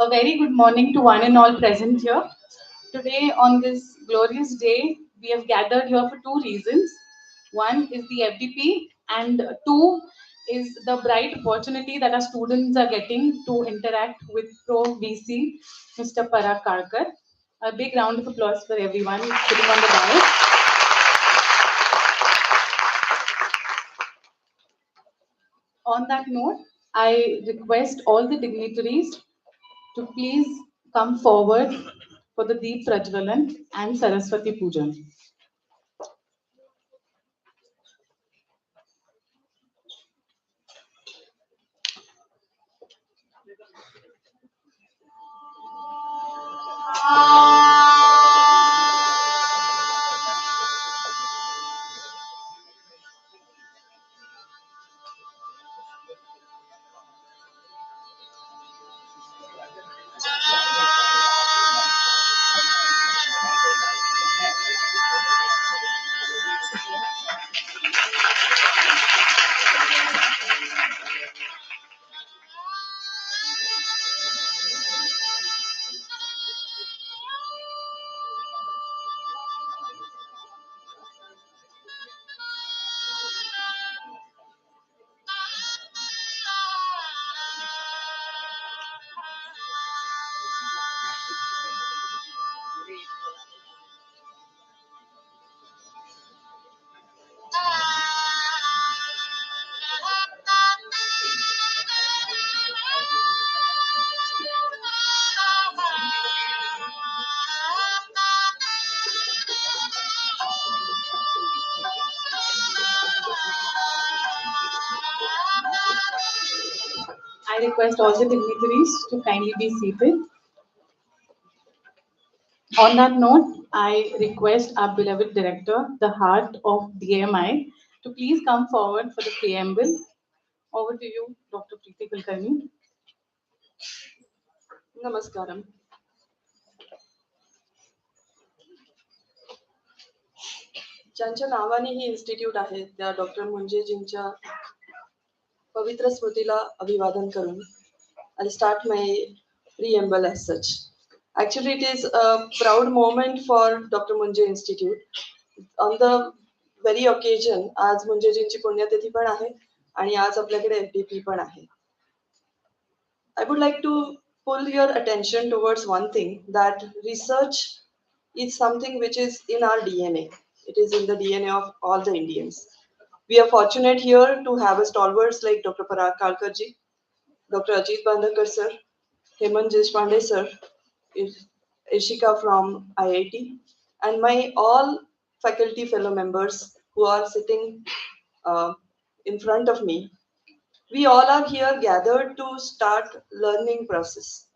A very good morning to one and all present here. Today, on this glorious day, we have gathered here for two reasons. One is the FDP, and two is the bright opportunity that our students are getting to interact with Pro VC, Mr. Parag Karkar. A big round of applause for everyone sitting on the dais. On that note, I request all the dignitaries to please come forward for the Deep Prajwalan and Saraswati Pujan. I request all the dignitaries to kindly be seated. On that note, I request our beloved director, the heart of DMI, to please come forward for the preamble. Over to you, Dr. Preeti Kulkarni. Namaskaram. ज्यांच्या नावाने ही institute आहे त्या doctor मुंजेजींच्या पवित्र स्मृतीला अभिवादन करून I'll start my preamble as such. Actually, it is a proud moment for Dr. Moonje Institute. On the very occasion, आज मुंजेजींची पुण्यतिथी पण आहे आणि आज आपल्याकडे FDP पण आहे. I would like to pull your attention towards one thing, that research is something which is in our DNA. It is in the DNA of all the Indians. We are fortunate here to have a stalwarts like Dr. Parag Karkar ji, Dr. Ajit Bandekar sir, Hemant Deshpande sir, Ishika from IIT, and my all faculty fellow members who are sitting in front of me. We all are here gathered to start learning process.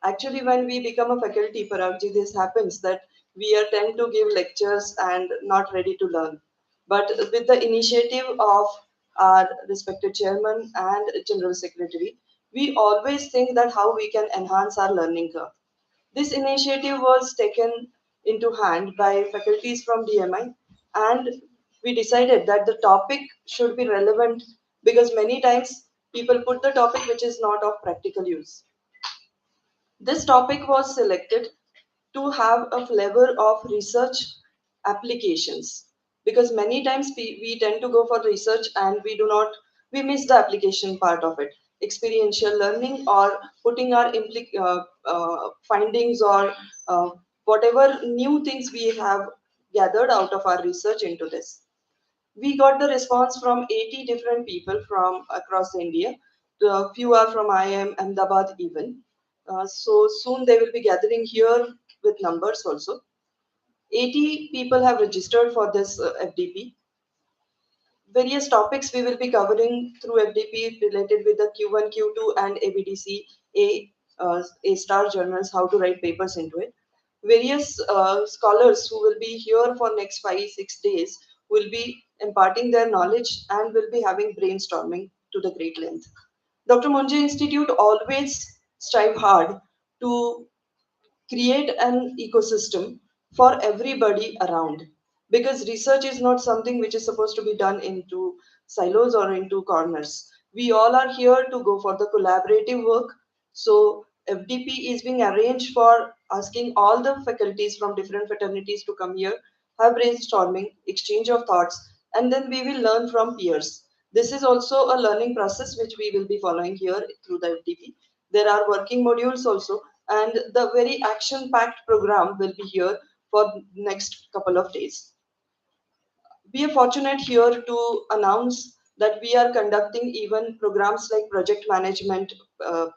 Actually, when we become a faculty, Paragji, this happens that we are tend to give lectures and not ready to learn. But with the initiative of our respected chairman and general secretary, we always think that how we can enhance our learning curve. This initiative was taken into hand by faculties from DMI, and we decided that the topic should be relevant because many times people put the topic which is not of practical use. This topic was selected to have a flavor of research applications because many times we tend to go for research and we miss the application part of it, experiential learning or putting our findings or whatever new things we have gathered out of our research into this. We got the response from 80 different people from across India. A few are from IIM Ahmedabad even. So soon they will be gathering here with numbers also. 80 people have registered for this FDP. Various topics we will be covering through FDP related with the Q1, Q2 and ABDC, A-star journals, how to write papers into it. Various scholars who will be here for next 5-6 days will be imparting their knowledge and will be having brainstorming to the great length. Dr. Moonje Institute always strive hard to create an ecosystem for everybody around, because research is not something which is supposed to be done into silos or into corners. We all are here to go for the collaborative work. So FDP is being arranged for asking all the faculties from different fraternities to come here, have brainstorming, exchange of thoughts, and then we will learn from peers. This is also a learning process which we will be following here through the FDP. There are working modules also, and the very action-packed program will be here for next couple of days. We are fortunate here to announce that we are conducting even programs like project management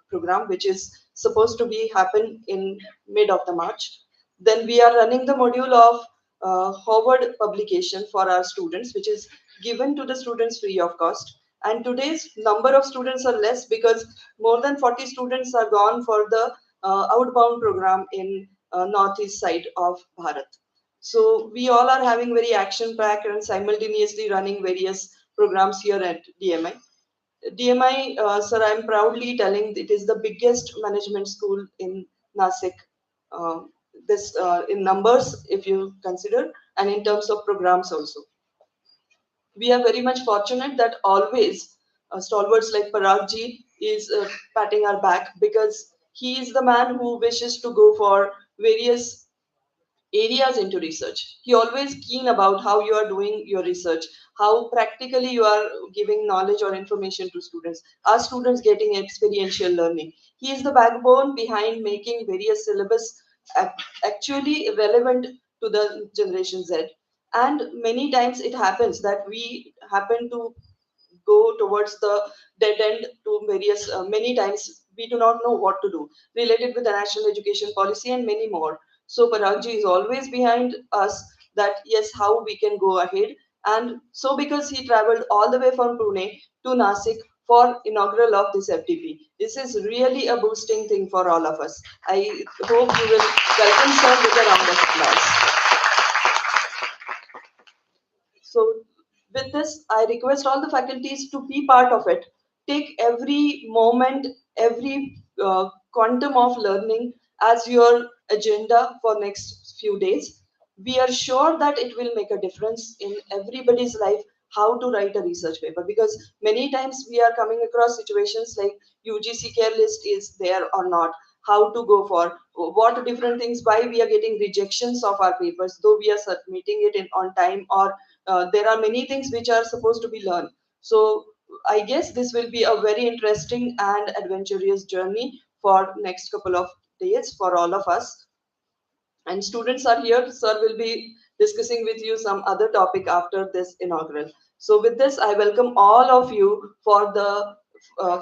program, which is supposed to be happen in mid of the March. Then we are running the module of Harvard publication for our students, which is given to the students free of cost. And today's number of students are less because more than 40 students are gone for the outbound program in northeast side of Bharat. So we all are having very action packed and simultaneously running various programs here at DMI. DMI, sir, I'm proudly telling it is the biggest management school in Nashik. Uh, this in numbers, if you consider, and in terms of programs also. We are very much fortunate that always stalwarts like Paragji is patting our back because he is the man who wishes to go for various areas into research. He always keen about how you are doing your research, how practically you are giving knowledge or information to students. Are students getting experiential learning? He is the backbone behind making various syllabus actually relevant to the generation Z. And many times it happens that we happen to go towards the dead end to various many times we do not know what to do related with the national education policy and many more. So Paragji is always behind us that yes, how we can go ahead. And so because he traveled all the way from Pune to Nasik for inaugural of this FTP, this is really a boosting thing for all of us. I hope you will welcome sir with a round of applause. So with this, I request all the faculties to be part of it. Take every moment, every quantum of learning as your agenda for next few days. We are sure that it will make a difference in everybody's life how to write a research paper because many times we are coming across situations like UGC care list is there or not, how to go for what different things, why we are getting rejections of our papers though we are submitting it in on time, or there are many things which are supposed to be learned. So I guess this will be a very interesting and adventurous journey for next couple of days for all of us. And students are here. Sir will be discussing with you some other topic after this inaugural. So with this, I welcome all of you for the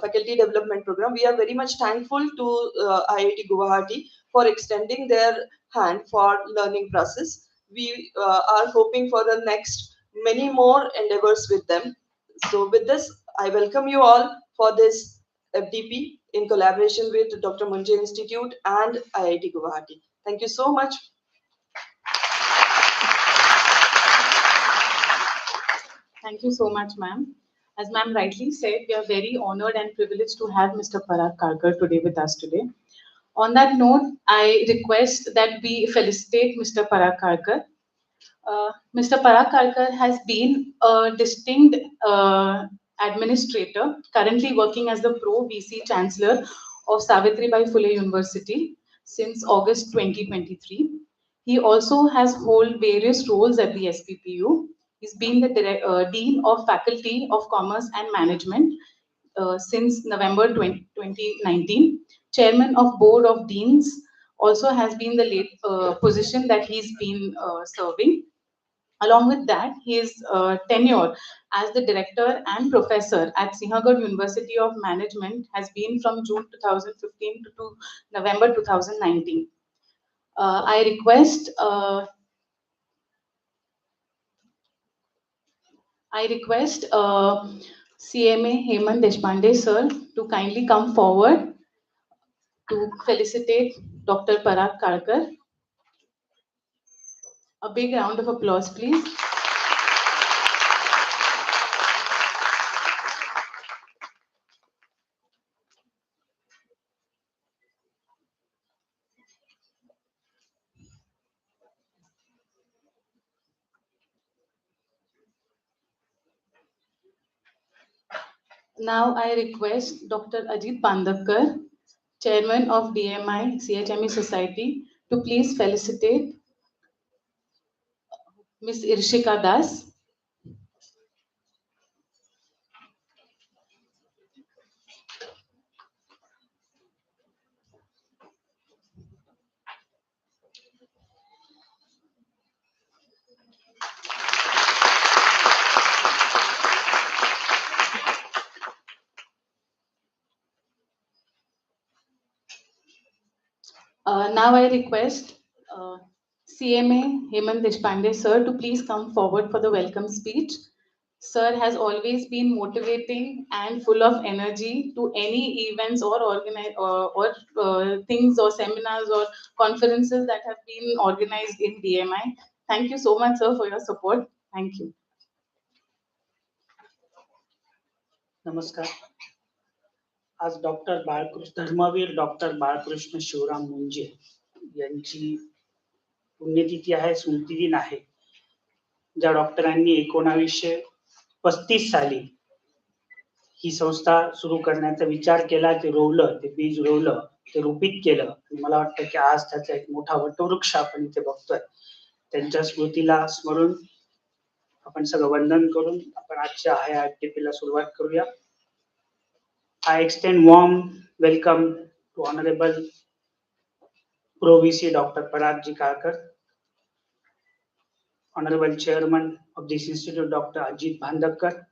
faculty development program. We are very much thankful to IIT Guwahati for extending their hand for learning process. We are hoping for the next many more endeavors with them. So with this, I welcome you all for this FDP in collaboration with Dr. Moonje Institute and IIT Guwahati. Thank you so much. Thank you so much, ma'am. As ma'am rightly said, we are very honored and privileged to have Mr. Parag Karkar today with us today. On that note, I request that we felicitate Mr. Parag Karkar. Mr. Parag Karkar has been a distinct administrator, currently working as the Pro VC Chancellor of Savitribai Phule University since August 2023. He also has held various roles at the SPPU. He's been the Dean of Faculty of Commerce and Management since November 2019. Chairman of Board of Deans also has been the late position that he's been serving. Along with that, his tenure as the director and professor at Sinhagad University of Management has been from June 2015 to November 2019. I request CMA Hemant Deshpande sir to kindly come forward to felicitate Dr. Parag Karkar. A big round of applause, please. Now I request Dr. Ajit Pandakar, Chairman of DMI CHME Society, to please felicitate Ms. Irshika Das. Now I request CMA Hemant Deshpande sir to please come forward for the welcome speech. Sir has always been motivating and full of energy to any events or things or seminars or conferences that have been organized in DMI. Thank you so much, sir, for your support. Thank you. नमस्कार. आज Dharmveer doctor Balkrishna Shivram Moonje यांची पुण्यतिथी आहे, स्मृतिदिन आहे. ज्या डॉक्टरांनी 1935 साली ही संस्था सुरू करण्याचा विचार केला, ते रोवलं, ते बीज रोवलं, ते रोपित केलं. आणि मला वाटतं की आज त्याचा एक मोठा वटवृक्ष आपण इथे बघतोय. त्यांच्या स्मृतीला स्मरून आपण सगळं वंदन करून आपण आजच्या ABDC ला सुरुवात करूया. I extend warm welcome to Honorable Pro VC Dr. Parag Ji Kalkar, Honorable Chairman of this Institute Dr. Ajit Bhandakkar,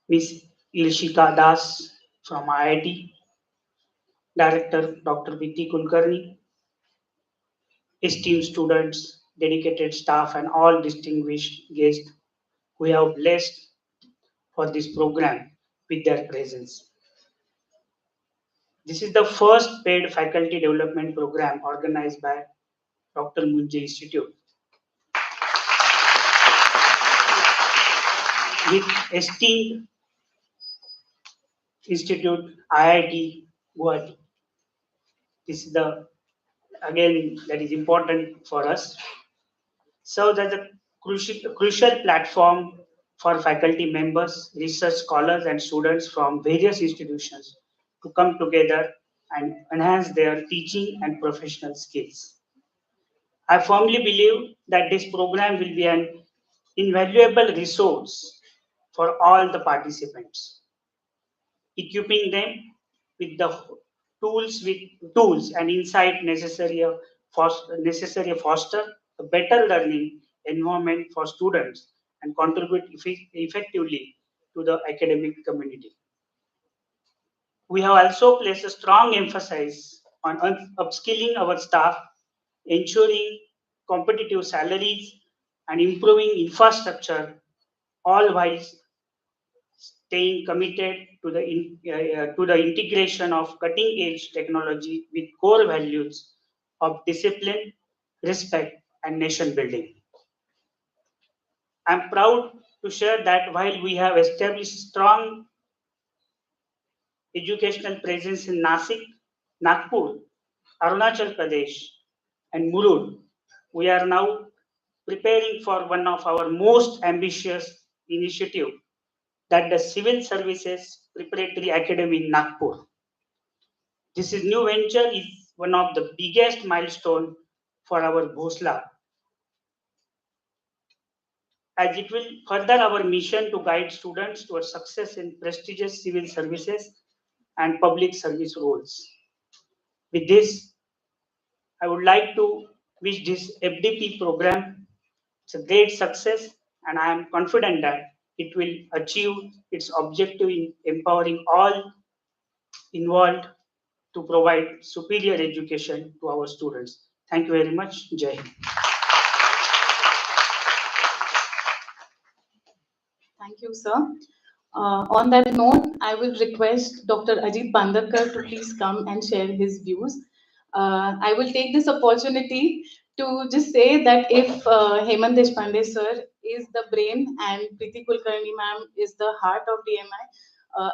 Ms. Irshika Das from IIT, Director Dr. Viti Kulkarni, esteemed students, dedicated staff and all distinguished guests who have blessed for this program with their presence. This is the first paid faculty development program organized by Dr. Moonje Institute. With esteemed institute IIT Guwahati. This is that is important for us. Serves as a crucial platform for faculty members, research scholars and students from various institutions to come together and enhance their teaching and professional skills. I firmly believe that this program will be an invaluable resource for all the participants, equipping them with the tools and insight necessary to foster a better learning environment for students and contribute effectively to the academic community. We have also placed a strong emphasis on upskilling our staff, ensuring competitive salaries and improving infrastructure, all while staying committed to the integration of cutting-edge technology with core values of discipline, respect, and nation building. I'm proud to share that while we have established strong educational presence in Nashik, Nagpur, Arunachal Pradesh, and Murud, we are now preparing for one of our most ambitious initiatives, that the Civil Services Preparatory Academy in Nagpur. This new venture is one of the biggest milestones for our Bhosla, as it will further our mission to guide students towards success in prestigious civil services and public service roles. With this, I would like to wish this FDP program a great success, and I am confident that it will achieve its objective in empowering all involved to provide superior education to our students. Thank you very much. Jai Hind. Thank you, sir. On that note, I will request Dr. Ajit Bhandakkar to please come and share his views. I will take this opportunity to just say that if Hemant Deshpande sir is the brain and Preeti Kulkarni ma'am is the heart of DMI,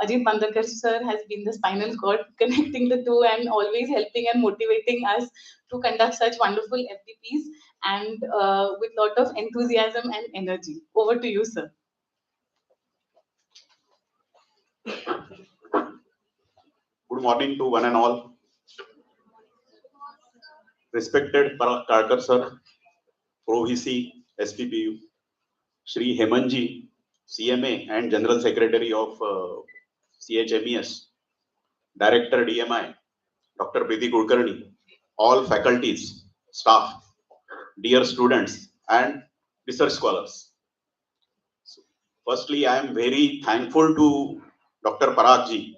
Ajit Bhandakkar sir has been the spinal cord connecting the two and always helping and motivating us to conduct such wonderful FDPs and with lot of enthusiasm and energy. Over to you, sir. Good morning to one and all. Respected Parag Karkar sir, Pro VC, SPPU, Shri Hemanji, CMA and General Secretary of CHMES, Director DMI, Dr. Preeti Kulkarni, all faculties, staff, dear students and research scholars. Firstly, I am very thankful to Dr. Parag ji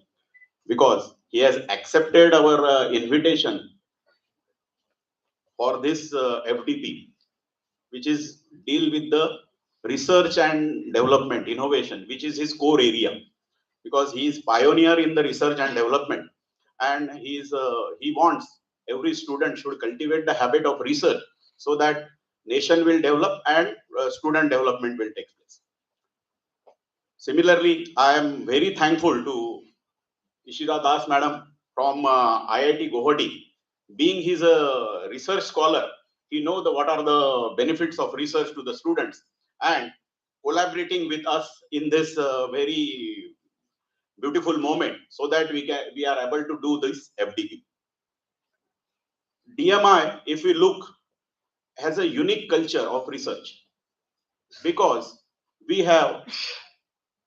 because he has accepted our invitation for this FDP, which is deal with the research and development, innovation, which is his core area, because he is pioneer in the research and development, and he wants every student should cultivate the habit of research so that nation will develop and student development will take place. Similarly, I am very thankful to Ishira Das madam from IIT Guwahati. Being he's a research scholar, he know what are the benefits of research to the students, and collaborating with us in this very beautiful moment so that we are able to do this FDP. DMI, if we look, has a unique culture of research because we have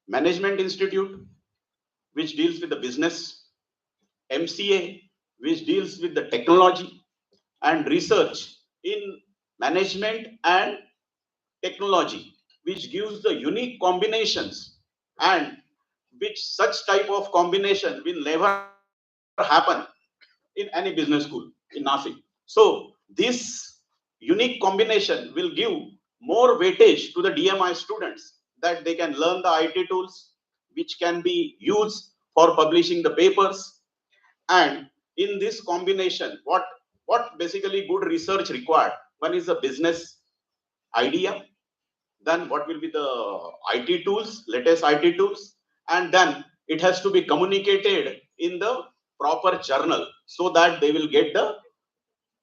management institute which deals with the business, MCA which deals with the technology, and research in management and technology, which gives the unique combinations, and which such type of combination will never happen in any business school in Nashik. So this unique combination will give more weightage to the DMI students, that they can learn the IT tools which can be used for publishing the papers. And in this combination, what basically good research required? One is a business idea, then what will be the IT tools, latest IT tools, and then it has to be communicated in the proper journal so that they will get the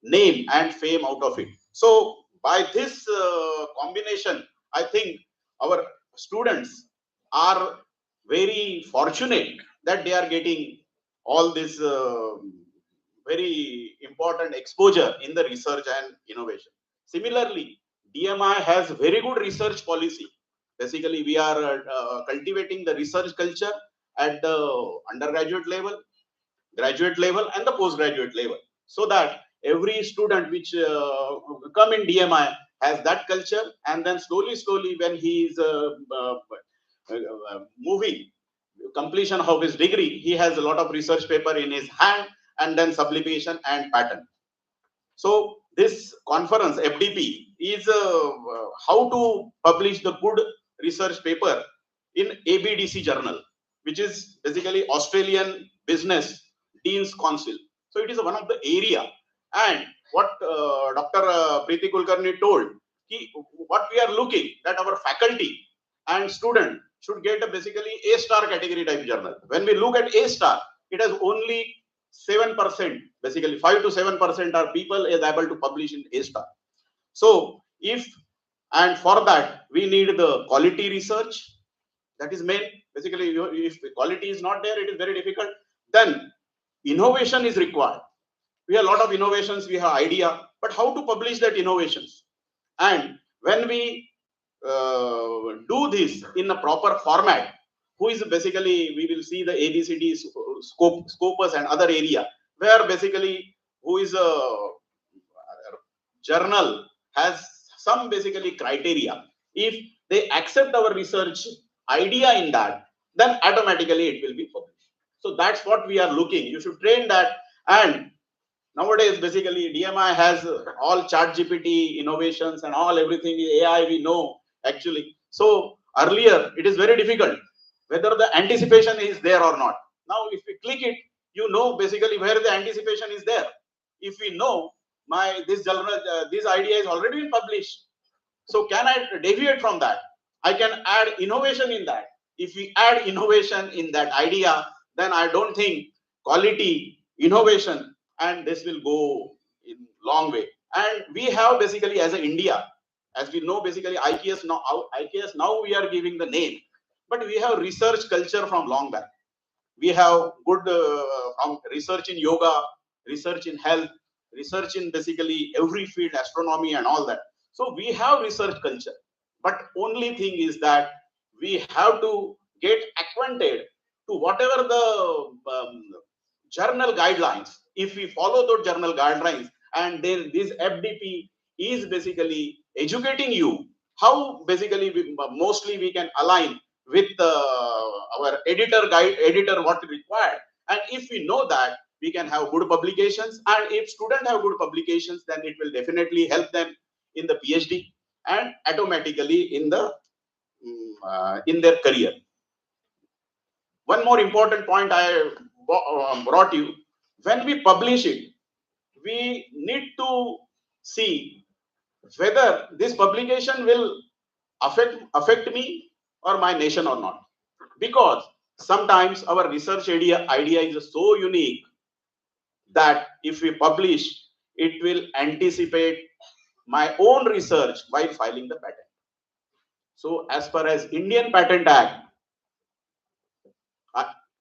name and fame out of it. So by this combination, I think our students are very fortunate that they are getting all this very important exposure in the research and innovation. Similarly, DMI has very good research policy. Basically, we are cultivating the research culture at the undergraduate level, graduate level, and the postgraduate level, so that every student which come in DMI has that culture, and then slowly, when he is moving completion of his degree, he has a lot of research paper in his hand, and then sublimation and patent. So this conference FDP is how to publish the good research paper in ABDC journal, which is basically Australian Business Dean's Council. So it is one of the area, and what Dr. Preeti Kulkarni told, what we are looking that our faculty and student should get a basically A star category type journal. When we look at A star, it has only 7%, basically 5 to 7% are people is able to publish in A star. So and for that we need the quality research, that is main. Basically, if quality is not there, it is very difficult. Then innovation is required. We have a lot of innovations, we have idea, but how to publish that innovations? And when we do this in a proper format, who is basically, we will see the ABCD scopus and other area, where basically who is a journal has some basically criteria. If they accept our research idea in that, then automatically it will be published. So that's what we are looking. You should train that. And nowadays, basically, DMI has all chat GPT innovations and all everything AI we know actually. So earlier, it is very difficult whether the anticipation is there or not. Now, if we click it, you know basically where the anticipation is there. If we know this journal, this idea is already been published, so can I deviate from that? I can add innovation in that. If we add innovation in that idea, then I don't think quality, innovation, and this will go in long way. And we have basically as a India, as we know, basically IKS now we are giving the name, but we have research culture from long back. We have good research in yoga, research in health, research in basically every field, astronomy and all that. So we have research culture. But only thing is that we have to get acquainted to whatever the journal guidelines. If we follow those journal guidelines, and then this FDP is basically educating you how basically mostly we can align with our editor what required. And if we know that, we can have good publications, and if students have good publications, then it will definitely help them in the PhD and automatically in the in their career. One more important point I brought you: when we publish it, we need to see whether this publication will affect me or my nation or not. Because sometimes our research idea is so unique that if we publish, it will anticipate my own research while filing the patent. So as far as Indian Patent Act,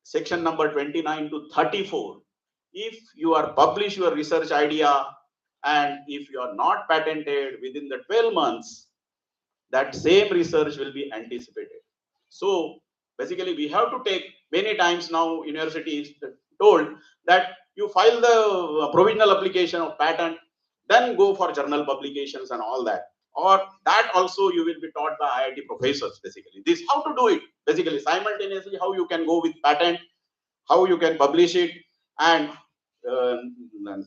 section number 29 to 34, if you are publish your research idea and if you are not patented within the 12 months, that same research will be anticipated. So basically we have to take, many times now university is told that you file the provisional application of patent, then go for journal publications and all that. Or that also you will be taught by IIT professors basically. This how to do it basically simultaneously, how you can go with patent, how you can publish it, and uh,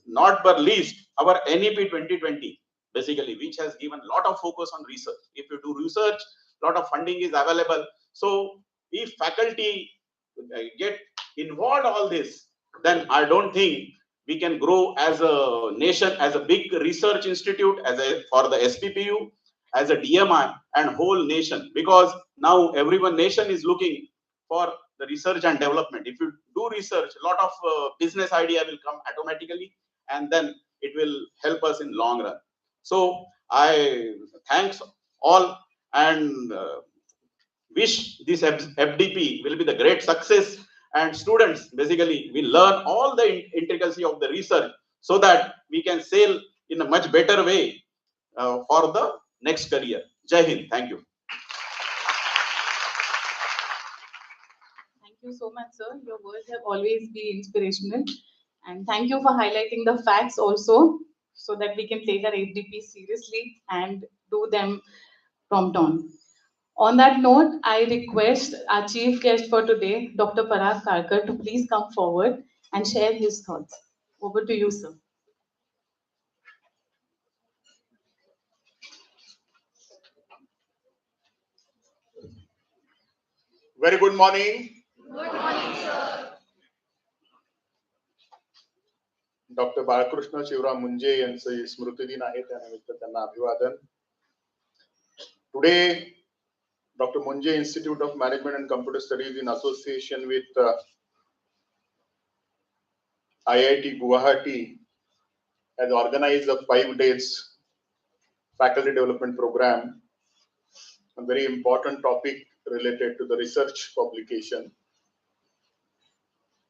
not but least our NEP 2020 basically, which has given a lot of focus on research. If you do research, lot of funding is available. So if faculty get involved all this, then I don't think we can grow as a nation, as a big research institute, as a for the SPPU, as a DMI and whole nation. Because now everyone nation is looking for the research and development. If you do research, a lot of business idea will come automatically, and then it will help us in long run. So I thanks all, and wish this FDP will be the great success, and students basically will learn all the intricacy of the research so that we can sail in a much better way for the next career. Jai Hind. Thank you. Thank you so much, sir. Your words have always been inspirational. And thank you for highlighting the facts also, so that we can take our FDP seriously and do them prompt on. On that note, I request our chief guest for today, Dr. Parag Karkar, to please come forward and share his thoughts. Over to you, sir. Very good morning. Doctor Balkrishna Shivram Munje यांचं स्मृती दिन आहे, त्यानिमित्त त्यांना अभिवादन. Today, Dr. Moonje Institute of Management and Computer Studies in association with IIT Guwahati has organized a 5 days faculty development program, a very important topic related to the research publication.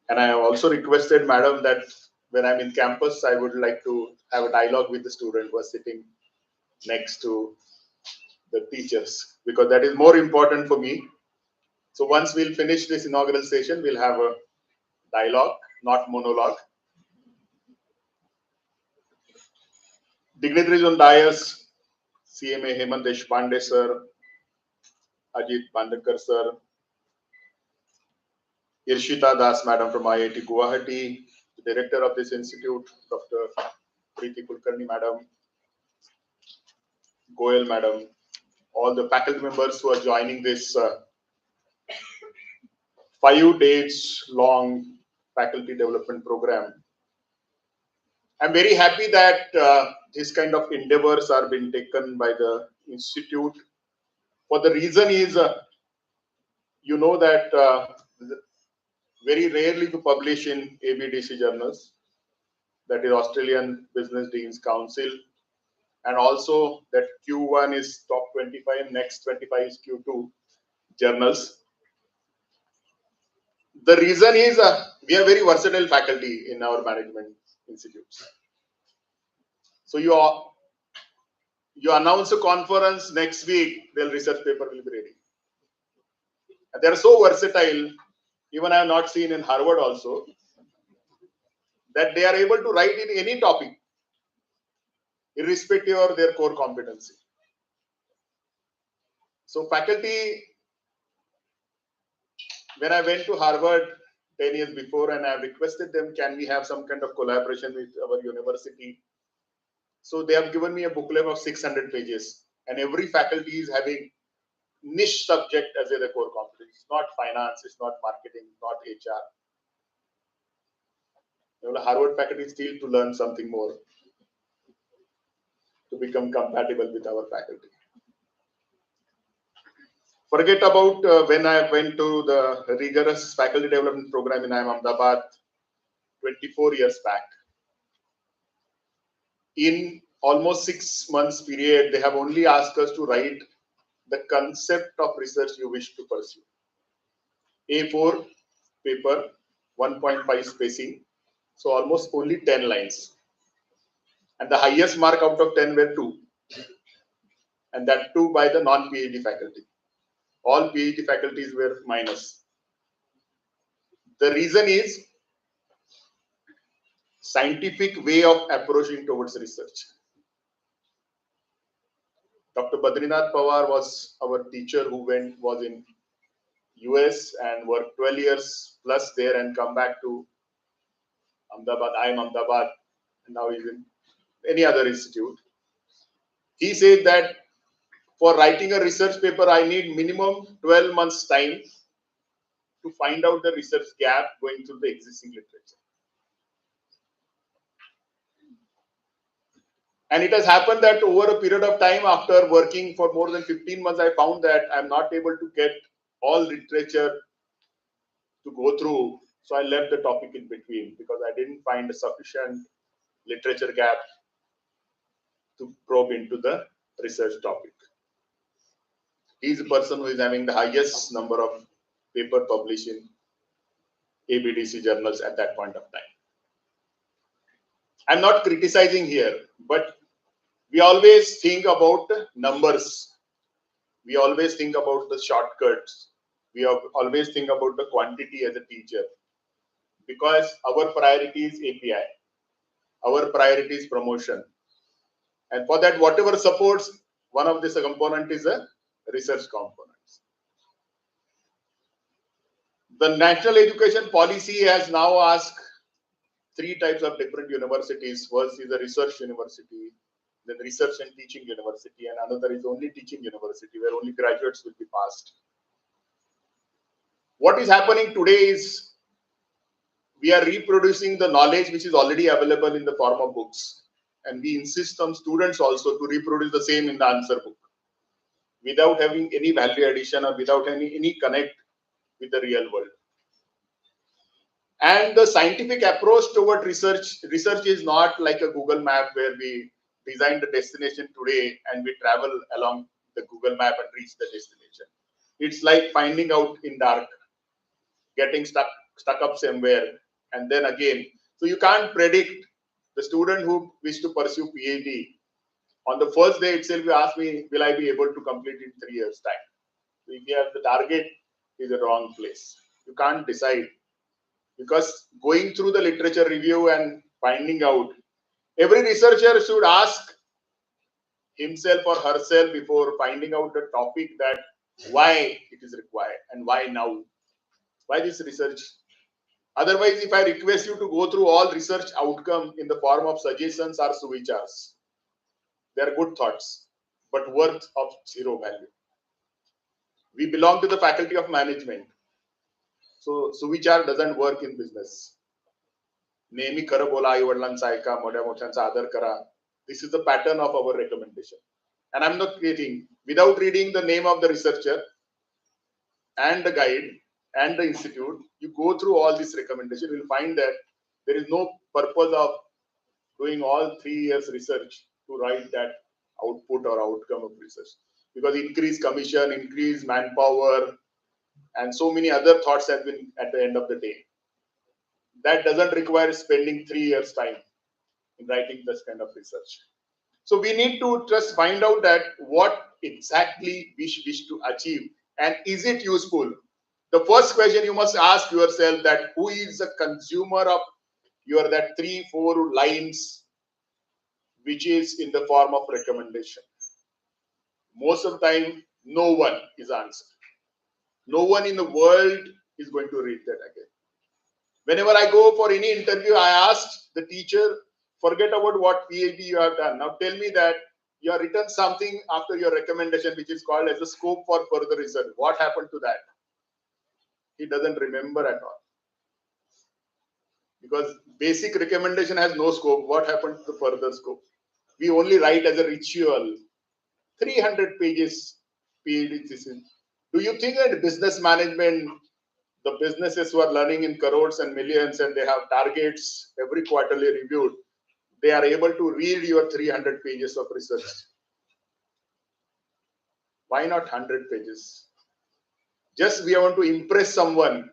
And I have also requested madam that when I'm in campus, I would like to have a dialogue with the student who are sitting next to the teachers, because that is more important for me. So once we'll finish this inaugural session, we'll have a dialogue, not monologue. Dignitaries on dais, CMA Hemant Deshpande sir, Ajit Bandekar sir, Irshita Das madam from IIT Guwahati, the director of this institute, Dr. Preeti Kulkarni madam, Goel madam, all the faculty members who are joining this 5 days long faculty development program. I'm very happy that this kind of endeavors are being taken by the institute. For the reason is, you know that very rarely to publish in ABDC journals, that is Australian Business Deans Council, and also that Q1 is top 25, next 25 is Q2 journals. The reason is we have very versatile faculty in our management institutes. So you announce a conference next week, their research paper will be ready. And they are so versatile, even I have not seen in Harvard also, that they are able to write in any topic, irrespective of their core competency. So faculty, when I went to Harvard 10 years before and I requested them, can we have some kind of collaboration with our university? So they have given me a booklet of 600 pages, and every faculty is having niche subject as their core competence. It's not finance, it's not marketing, not HR. The Harvard faculty still to learn something more to become compatible with our faculty. Forget about when I went to the rigorous faculty development program in IIM Ahmedabad 24 years back. In almost 6 months period, they have only asked us to write the concept of research you wish to pursue. A4 paper, 1.5 spacing, so almost only 10 lines. And the highest mark out of 10 were 2. And that too by the non-PhD faculty. All PhD faculties were minus. The reason is scientific way of approaching towards research. Dr. Badrinath Pawar was our teacher who was in US and worked 12 years plus there and come back to Ahmedabad, IIM Ahmedabad, and now he's in any other institute. He said that for writing a research paper, I need minimum 12 months time to find out the research gap going through the existing literature. And it has happened that over a period of time, after working for more than 15 months, I found that I'm not able to get all literature to go through. So I left the topic in between because I didn't find a sufficient literature gap to probe into the research topic. He's a person who is having the highest number of paper published in ABDC journals at that point of time. I'm not criticizing here, but we always think about numbers. We always think about the shortcuts. We always think about the quantity as a teacher because our priority is API. Our priority is promotion. And for that, whatever supports, one of this component is a research component. The National Education Policy has now asked 3 types of different universities. First is a research university, then research and teaching university, and another is only teaching university where only graduates will be passed. What is happening today is we are reproducing the knowledge which is already available in the form of books, and we insist on students also to reproduce the same in the answer book without having any value addition or without any connect with the real world. And the scientific approach toward research is not like a Google map where we design the destination today and we travel along the Google map and reach the destination. It's like finding out in dark, getting stuck up somewhere, and then again. So you can't predict the student who wish to pursue PhD. On the first day itself, you ask me, will I be able to complete it in 3 years' time? So if you have the target, is the wrong place. You can't decide. Because going through the literature review and finding out, every researcher should ask himself or herself before finding out the topic that why it is required and why now, why this research. Otherwise, if I request you to go through all research outcome in the form of suggestions or suvichars, they are good thoughts, but worth of 0 value. We belong to the faculty of management. So suvichar doesn't work in business. नेहमी खरं बोला, आई वडिलांचा ऐका, मोठ्या मोठ्यांचा आदर करा. This is the pattern of our recommendation. And I'm not creating, without reading the name of the researcher and the guide and the institute, you go through all this recommendation, you'll find that there is no purpose of doing all 3 years research to write that output or outcome of research. Because increase commission, increase manpower, and so many other thoughts have been at the end of the day. That doesn't require spending 3 years time in writing this kind of research. So we need to just find out that what exactly we wish to achieve, and is it useful? The first question you must ask yourself, that who is the consumer of your that 3-4 lines which is in the form of recommendation. Most of the time, no one is answered. No one in the world is going to read that again. Whenever I go for any interview, I ask the teacher, forget about what PhD you have done. Now tell me that you have written something after your recommendation, which is called as a scope for further research. What happened to that? He doesn't remember at all. Because basic recommendation has no scope. What happened to the further scope? We only write as a ritual. 300 pages PhD thesis. Do you think that business management, the businesses who are learning in crores and millions and they have targets every quarterly reviewed, they are able to read your 300 pages of research? Why not 100 pages? Just we want to impress someone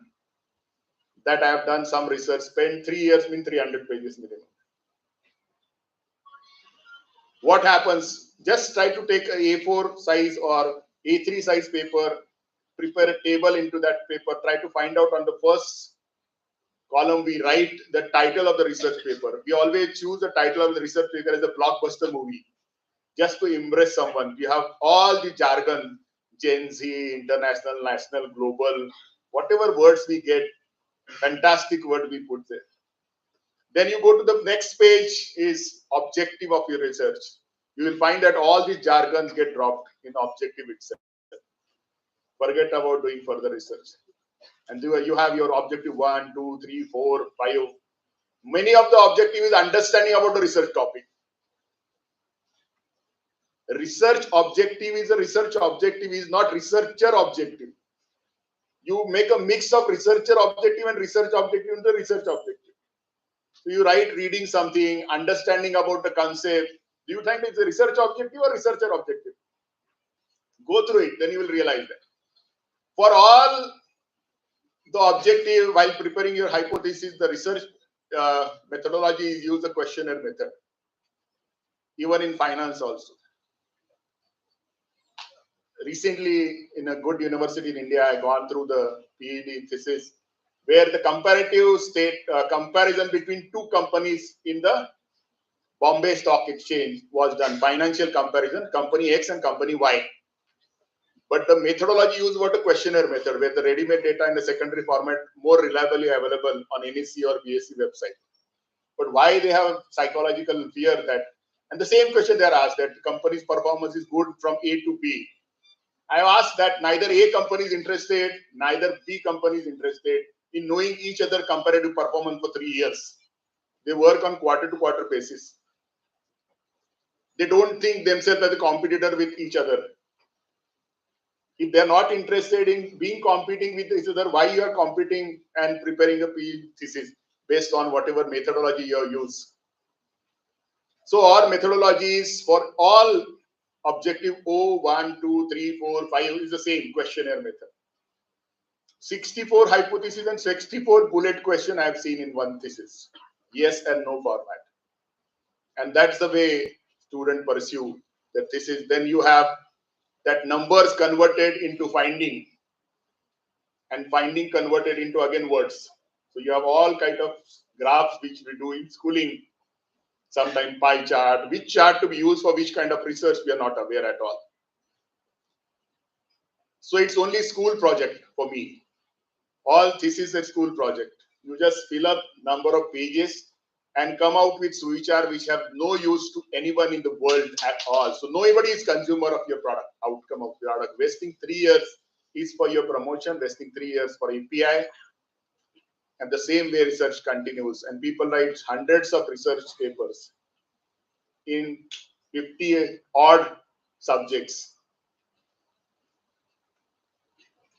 that I have done some research, spend 3 years, mean 300 pages minimum. What happens? Just try to take a A4 size or A3 size paper, prepare a table into that paper, try to find out on the first column, we write the title of the research paper. We always choose the title of the research paper as a blockbuster movie, just to impress someone. We have all the jargon, Gen Z, international, national, global, whatever words we get, fantastic word we put there. Then you go to the next page is objective of your research. You will find that all these jargons get dropped in objective itself. Forget about doing further research. And you have your objective 1, 2, 3, 4, 5. Many of the objective is understanding about the research topic. Research objective is a research objective, is not researcher objective. You make a mix of researcher objective and research objective into research objective. So you write reading something, understanding about the concept. Do you think it's a research objective or researcher objective? Go through it, then you will realize that. For all the objective, while preparing your hypothesis, the research methodology is use the questionnaire method. Even in finance also. Recently, in a good university in India, I gone through the PhD thesis where the comparative state comparison between two companies in the Bombay Stock Exchange was done. Financial comparison, company X and company Y. But the methodology used was a questionnaire method, where the ready-made data in the secondary format more reliably available on NEC or BSc website. But why they have psychological fear that, and the same question they are asked, that the company's performance is good from A to B. I have asked that neither A company is interested, neither B company is interested in knowing each other comparative performance for 3 years. They work on quarter-to-quarter basis. They don't think themselves as a competitor with each other. If they are not interested in being competing with each other, why you are competing and preparing a PhD thesis based on whatever methodology you use? So our methodologies for all objective O, 1, 2, 3, 4, 5 is the same questionnaire method. 64 hypotheses and 64 bullet question I have seen in one thesis. Yes and no format. And that's the way students pursue the thesis. Then you have that numbers converted into finding, and finding converted into again words. So you have all kind of graphs which we do in schooling. Sometimes pie chart, which chart to be used for which kind of research we are not aware at all. So it's only school project for me. All thesis is school project. You just fill up number of pages and come out with suvichar which have no use to anyone in the world at all. So nobody is consumer of your product, outcome of your product. Wasting 3 years is for your promotion, wasting 3 years for API. And the same way research continues. And people write hundreds of research papers in 50 odd subjects.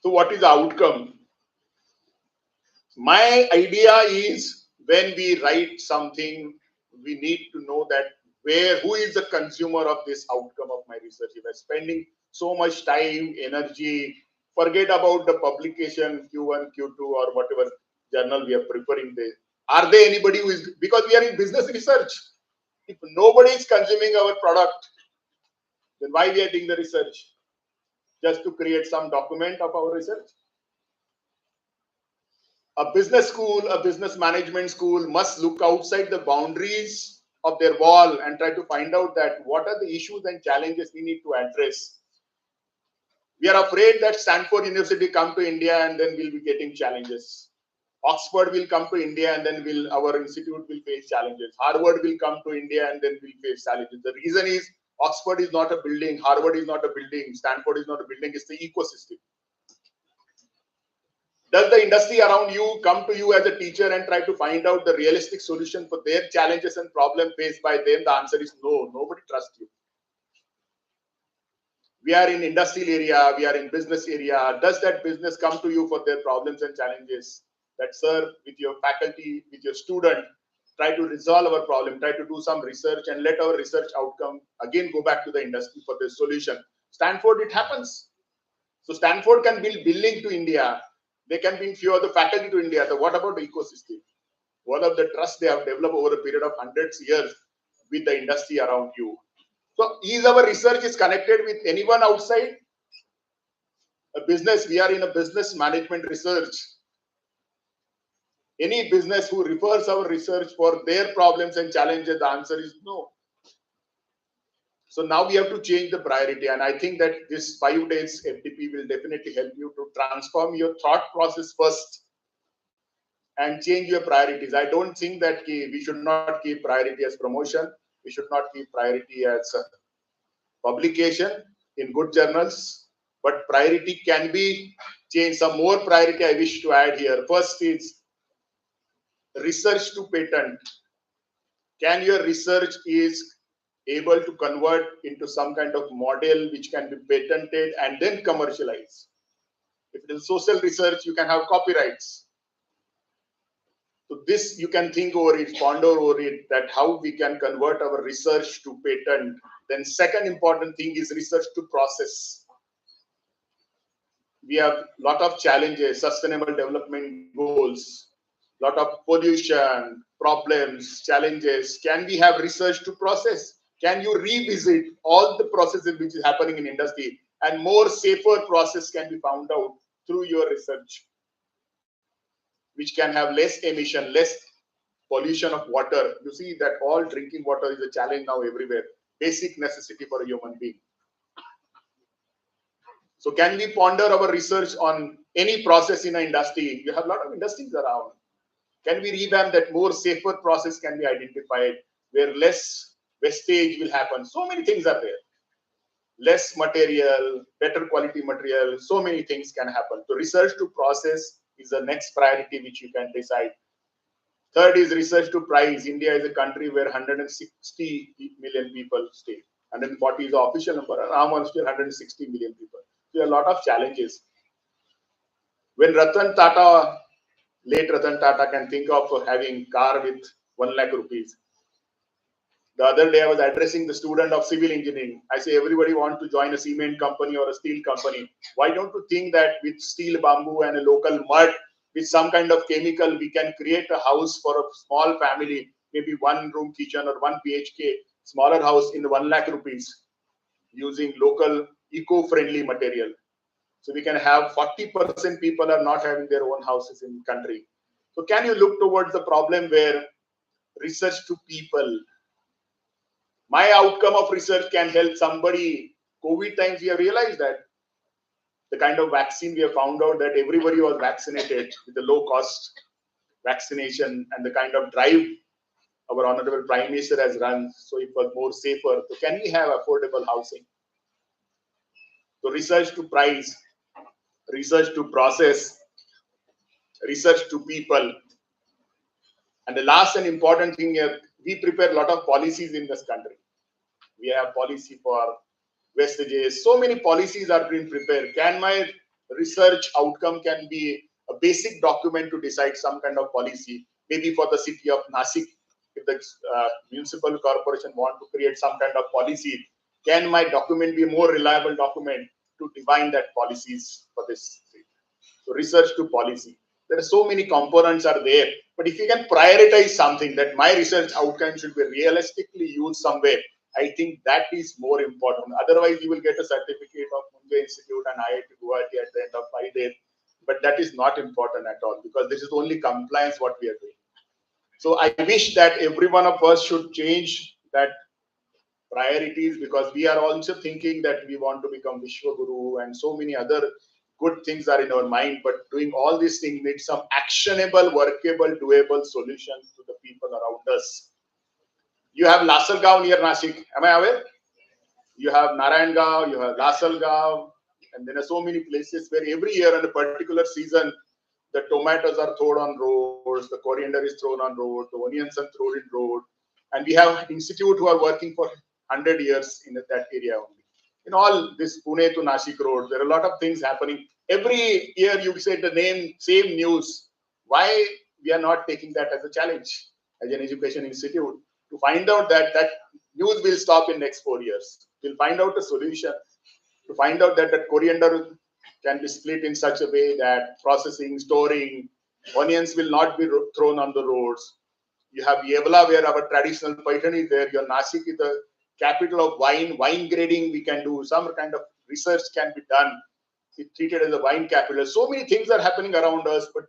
So what is the outcome? My idea is when we write something, we need to know that who is the consumer of this outcome of my research. If I'm spending so much time, energy, Forget about the publication Q1, Q2 or whatever journal we are preferring there. Are there anybody who is, because we are in business research. If nobody is consuming our product, then why we are doing the research? Just to create some document of our research? A business school, a business management school must look outside the boundaries of their wall and try to find out that what are the issues and challenges we need to address. We are afraid that Stanford University come to India and then we'll be getting challenges. Oxford will come to India and then our institute will face challenges. Harvard will come to India and then we'll face challenges. The reason is Oxford is not a building, Harvard is not a building, Stanford is not a building, it's the ecosystem. Does the industry around you come to you as a teacher and try to find out the realistic solution for their challenges and problems faced by them? The answer is no, nobody trusts you. We are in industrial area, we are in business area. Does that business come to you for their problems and challenges? That, sir, with your faculty, with your student, try to resolve our problem, try to do some research and let our research outcome again go back to the industry for the solution. Stanford, it happens. So Stanford can build building to India. They can bring few other faculty to India. So what about the ecosystem? What of the trust they have developed over a period of hundreds of years with the industry around you? So is our research is connected with anyone outside? A business, we are in a business management research. Any business who refers our research for their problems and challenges, the answer is no. So now we have to change the priority. And I think that this 5 days FDP will definitely help you to transform your thought process first and change your priorities. I don't think that we should not keep priority as promotion. We should not keep priority as publication in good journals. But priority can be changed. Some more priority I wish to add here. First is research to patent. Can your research is able to convert into some kind of model which can be patented and then commercialized? If it is social research, you can have copyrights. So this you can think over it, ponder over it, that how we can convert our research to patent. Then second important thing is research to process. We have a lot of challenges, sustainable development goals, lot of pollution, problems, challenges. Can we have research to process? Can you revisit all the processes which is happening in industry and more safer process can be found out through your research, which can have less emission, less pollution of water. You see that all drinking water is a challenge now everywhere. Basic necessity for a human being. So can we ponder our research on any process in an industry? You have a lot of industries around. Can we revamp that more safer process can be identified where less wastage will happen? So many things are there. Less material, better quality material, so many things can happen. So research to process is the next priority which you can decide. Third is research to price. India is a country where 160 million people stay. 140 is the official number, around 160 million people. There are a lot of challenges. When Ratan Tata, late Ratan Tata, can think of having car with 1 lakh rupees. The other day I was addressing the student of civil engineering. I say everybody wants to join a cement company or a steel company. Why don't you think that with steel, bamboo and a local mud, with some kind of chemical, we can create a house for a small family, maybe 1 room kitchen or 1 BHK, smaller house in 1 lakh rupees using local eco-friendly material. So we can have 40% people are not having their own houses in the country. So can you look towards the problem where research to people, my outcome of research can help somebody. COVID times, we have realized that the kind of vaccine we have found out that everybody was vaccinated with the low cost vaccination and the kind of drive our Honorable Prime Minister has run, so it was more safer. So can we have affordable housing? So research to price, research to process, research to people. And the last and important thing here, we prepare a lot of policies in this country. We have policy for wastages. So many policies are being prepared. Can my research outcome can be a basic document to decide some kind of policy? Maybe for the city of Nashik, if the municipal corporation want to create some kind of policy, can my document be a more reliable document? to define that policies for this field. So research to policy. There are so many components are there, but if you can prioritize something that my research outcome should be realistically used somewhere, I think that is more important. Otherwise, you will get a certificate of Moonje Institute and IIT Guwahati at the end of 5 days, but that is not important at all because this is only compliance what we are doing. So I wish that every one of us should change that priorities because we are also thinking that we want to become Vishwaguru and so many other good things are in our mind, but doing all these things needs some actionable, workable, doable solutions to the people around us. You have Lasalgaon near Nashik. Am I aware? You have Narayanggaon, you have Lasalgaon, and there are so many places where every year in a particular season, the tomatoes are thrown on roads, the coriander is thrown on road, the onions are thrown in road, and we have institute who are working for 100 years in that area only. In all this Pune to Nashik road, there are a lot of things happening. Every year you say the same news. Why we are not taking that as a challenge as an education institute to find out that news will stop in next 4 years. We'll find out a solution to find out that coriander can be split in such a way that processing, storing, onions will not be thrown on the roads. You have Yevla where our traditional paithan is there. Your Nashik is the capital of wine. Wine grading we can do. Some kind of research can be done. It's treated as a wine capital. So many things are happening around us, but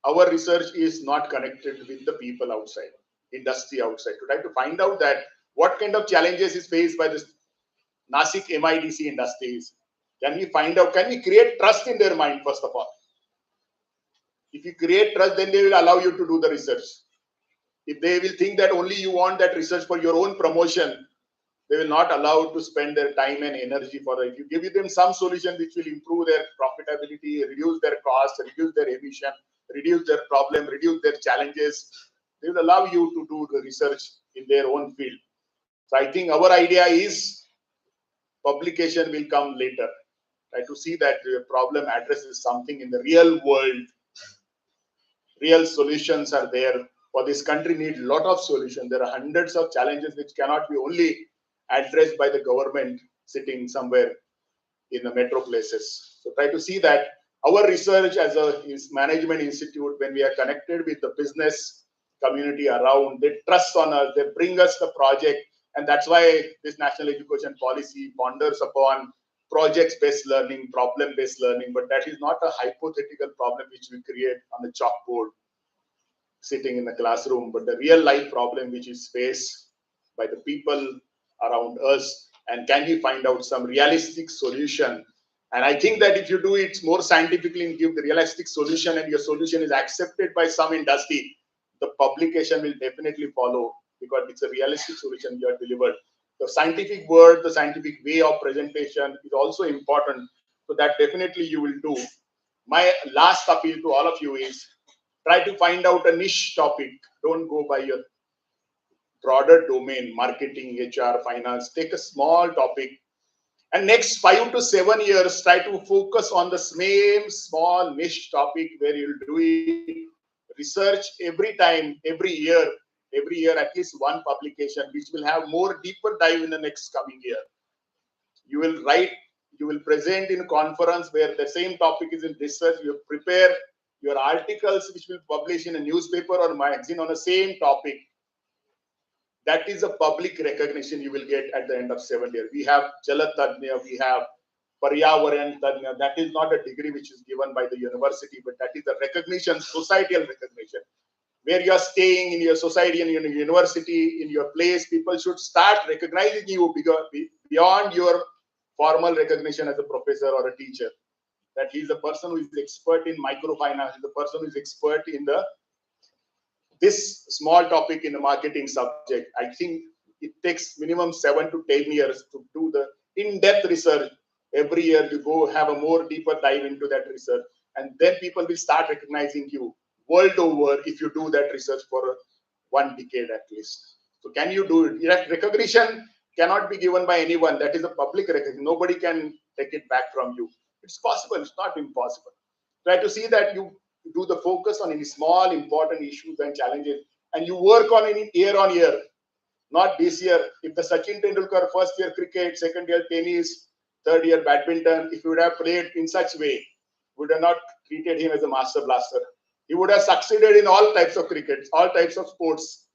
our research is not connected with the people outside, industry outside. To try to find out that what kind of challenges is faced by this Nashik MIDC industries. Can we find out, can we create trust in their mind first of all? If you create trust, then they will allow you to do the research. If they will think that only you want that research for your own promotion, they will not allow to spend their time and energy for it. If you give them some solution which will improve their profitability, reduce their cost, reduce their emission, reduce their problem, reduce their challenges, they will allow you to do the research in their own field. So I think our idea is publication will come later. Try to see that the problem addresses something in the real world. Real solutions are there. For this country need a lot of solutions. There are hundreds of challenges which cannot be only addressed by the government sitting somewhere in the metro places. So try to see that our research as a management institute, when we are connected with the business community around, they trust on us, they bring us the project. And that's why this national education policy ponders upon projects-based learning, problem-based learning, but that is not a hypothetical problem which we create on the chalkboard sitting in the classroom, but the real life problem which is faced by the people around us, and can we find out some realistic solution? And I think that if you do it more scientifically and give the realistic solution and your solution is accepted by some industry, the publication will definitely follow because it's a realistic solution you have delivered. The scientific word, the scientific way of presentation is also important. So that definitely you will do. My last appeal to all of you is try to find out a niche topic. Don't go by your broader domain, marketing, HR, finance. Take a small topic. And next 5 to 7 years, try to focus on the same small niche topic where you'll do it. Research every time, every year at least one publication, which will have more deeper dive in the next coming year. You will write, you will present in a conference where the same topic is in research. You prepare your articles, which will publish in a newspaper or magazine on the same topic. That is a public recognition you will get at the end of 7 years. We have Jalatadnya, we have Paryavaran Tadnya. That is not a degree which is given by the university, but that is a recognition, societal recognition. Where you are staying in your society, in your university, in your place, people should start recognizing you beyond your formal recognition as a professor or a teacher. That he is a person who is expert in microfinance, the person who is expert in this small topic in the marketing subject. I think it takes minimum 7 to 10 years to do the in-depth research. Every year you go have a more deeper dive into that research, and then people will start recognizing you world over if you do that research for 1 decade at least. So can you do it? That recognition cannot be given by anyone. That is a public recognition. Nobody can take it back from you. It's possible. It's not impossible. Try to see that you do the focus on any small important issues and challenges, and you work on it year on year. Not this year. If the Sachin Tendulkar first year cricket, second year tennis, third year badminton, if he would have played in such way, would have not treated him as a master blaster. He would have succeeded in all types of cricket, all types of sports,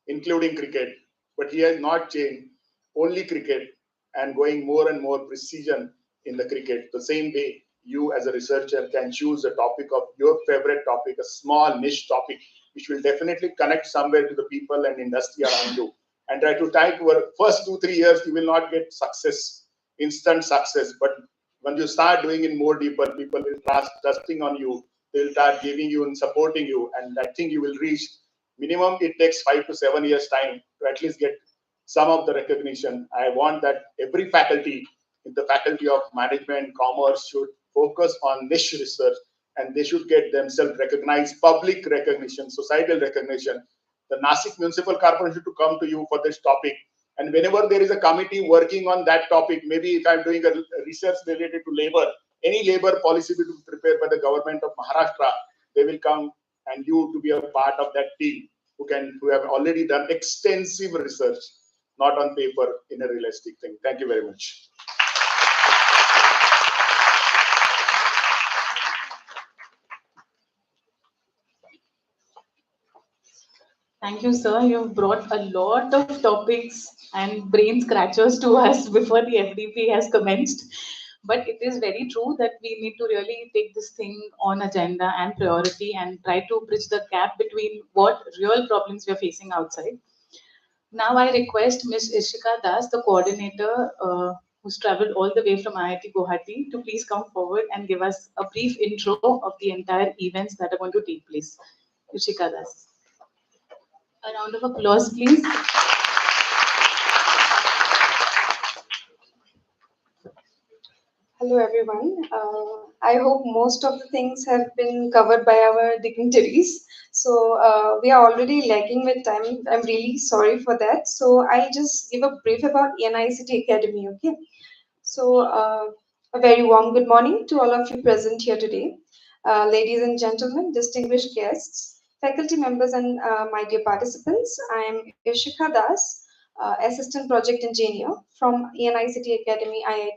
including cricket. But he has not changed, only cricket, and going more and more precision in the cricket. The same way you as a researcher can choose a topic of your favorite topic, a small niche topic, which will definitely connect somewhere to the people and industry around you. And try to type over first 2-3 years, you will not get success, instant success. But when you start doing it more deeper, people will start trusting on you. They will start giving you and supporting you. And I think you will reach minimum, it takes 5 to 7 years time to at least get some of the recognition. I want that every faculty in the faculty of management, commerce should focus on niche research, and they should get themselves recognized, public recognition, societal recognition. The Nashik Municipal Corporation to come to you for this topic. And whenever there is a committee working on that topic, maybe if I'm doing a research related to labor, any labor policy to be prepared by the government of Maharashtra, they will come and you to be a part of that team who have already done extensive research, not on paper, in a realistic thing. Thank you very much. Thank you, sir. You've brought a lot of topics and brain scratchers to us before the FDP has commenced. But it is very true that we need to really take this thing on agenda and priority and try to bridge the gap between what real problems we are facing outside. Now I request Ms. Ishika Das, the coordinator who's traveled all the way from IIT Guwahati, to please come forward and give us a brief intro of the entire events that are going to take place. Ishika Das. A round of applause, please. Hello, everyone. I hope most of the things have been covered by our dignitaries. So we are already lagging with time. I'm really sorry for that. So I'll just give a brief about E&ICT Academy. Okay. So a very warm good morning to all of you present here today, ladies and gentlemen, distinguished guests, faculty members, and my dear participants. I am Ishika Das, Assistant Project Engineer from E&ICT Academy, IIT